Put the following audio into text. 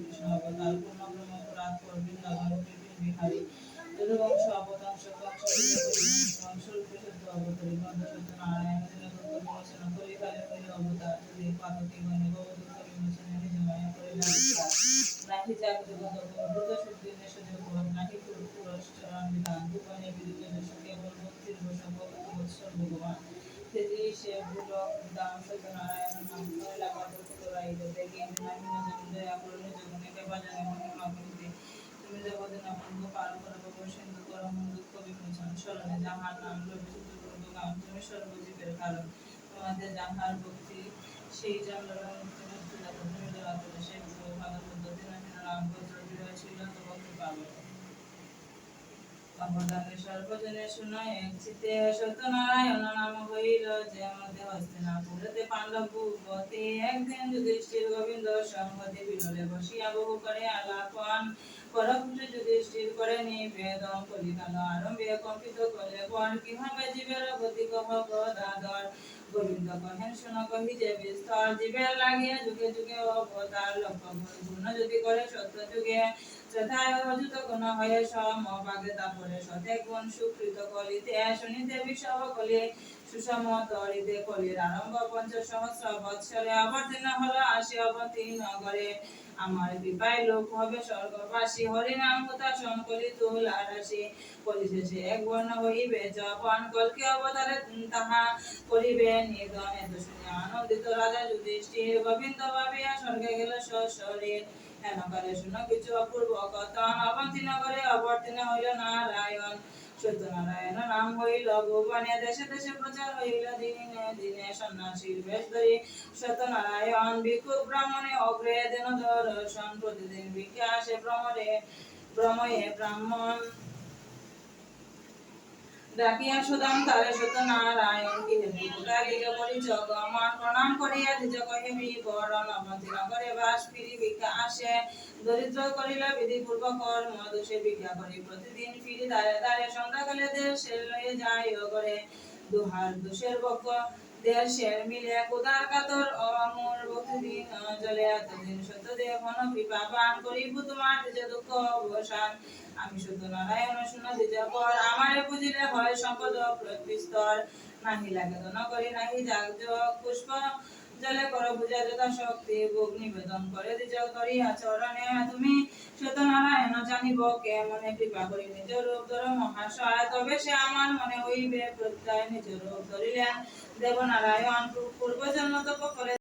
কৃষ্ণ অবতার পূর্ণব্রহ্ম রাত পর বৃন্দাবন বিহারী যদুবংশ অবতাংশ স্বরূপে সত্য অবতারী গ্রন্থ সত্যনারায়ণ দুঃখ বিমোচন কলিকালে হইল অবতার যদি পাতকে গণে ভব দুঃখ বিমোচনে নিজ মায়া করিলা নাহি জাগৃত দ্রুত শুদ্ধি নেশজ নাহি পুরস্চরণ বিধান ভুবনে বিদিত যশ কেবল ভক্তির বসব বৎসর ভগবান তেজি সে ভুলক দাম সত্যনারায়ণ নাম করে লাগা বলতে রাইল দেখে নাহি দয়া করলে জগনে বাজারে মহিমা করিতে তুমি দেবদিন বন্ধু পার করব সিন্ধু করম দুঃখ বিমোচন স্মরণে যাহার নাম লবি শুদ্ধ গান তুমি সর্বজীবের কারণ তোমাদের যাহার ভক্তি সেই জন্মের মুক্তি মুক্তি দাতা তুমি দয়া করে সেই ভাগবত পদ্ধতি নাম বজ্র বিজয় ছিল তো ভক্তি পাবে অবদানে সর্বজনে শুনায় এক চিতে সত্যনারায়ণ নাম হইল যে মধ্যে হস্তিনাপুরেতে পাণ্ডব ভূপতি একদিন যুধিষ্ঠির গোবিন্দ সঙ্গতি বিরলে বসিয়া বহু করে আলাপন পরপুত্র যুধিষ্ঠির করে নিবেদন কলিকাল আরম্ভে কম্পিত করলে পর কি হবে জীবের গতি কহ দাদর গোবিন্দ কহেন শুন কহি যে বিস্তর জীবের লাগিয়া যুগে যুগে অবতার লক্ষ্য গুণ যদি করে সত্য যুগে শ্রদ্ধায় অযুত গুণ হয়ে সমভাগে তারপরে সতে গুণ সুকৃত কলিতে শুনিতে বিষব কলি সুষম তরিতে কলির আরম্ভ ৫০ সহস্র বৎসরে অবতীর্ণ হলো আসি অবতী নগরে আমার কৃপায় লোক হবে স্বর্গবাসী হরিনাম কথা সংকলি তুলা রাশি পরিশেষে এক বর্ণ হইবে যখন কলকি অবতারে তাহা করিবে নিধন এত শুনে আনন্দিত রাজা যুধিষ্ঠির গোবিন্দ ভাবিয়া স্বর্গে গেল সশরীর হেনকালে শুনো কিছু অপূর্ব কথা অবন্তী নগরে অবতীর্ণ হইল নারায়ণ সত্যনারায়ণ নাম হইল ভুবনে দেশে দেশে প্রচার হইল দিনে দিনে সন্ন্যাসীর বেশ ধরি সত্যনারায়ণ ভিক্ষু ব্রাহ্মণে অগ্রে দেন দর্শন প্রতিদিন ভিক্ষা আসে ভ্রময়ে ব্রাহ্মণ ডাকিয়া সুদাম তারে সত্যনারায়ণ গিয়ে করি জগমান প্রণাম করিয়া দ্বিজ কহে বিবরণ অবন্তী নগরে বাস ফিরি ভিক্ষা আসে দরিদ্র করিল বিধি পূর্বক কর্ম দোষে ভিক্ষা করি প্রতিদিন ফিরি দাঁড়ে দাঁড়ে সন্ধ্যাকালে দেশে লয়ে যায় করে দুহার দোষের বক্ষ দেশের মিলে কুদার কাতর অমর প্রতিদিন জলে এতদিন সত্যদেব ঘন কৃপা পান করিব তোমার যে দুঃখ অবসান আমি সত্যনারায়ণ শুনো দিতে পর আমারে বুঝিলে হয় সম্পদ বিস্তর নাহি লাগে দন করি নাহি যাগ পুষ্প জলে কর পূজা যথা শক্তি ভোগ নিবেদন করে দিজ করিয়া চরণে তুমি সত্যনারায়ণ জানিব কে মনে কৃপা করি নিজ রূপ ধর মহাশয় তবে সে আমার মনে হইবে প্রত্যয় নিজ রূপ ধরিলেন দেবনারায়ণ পূর্ব জন্ম তপ করে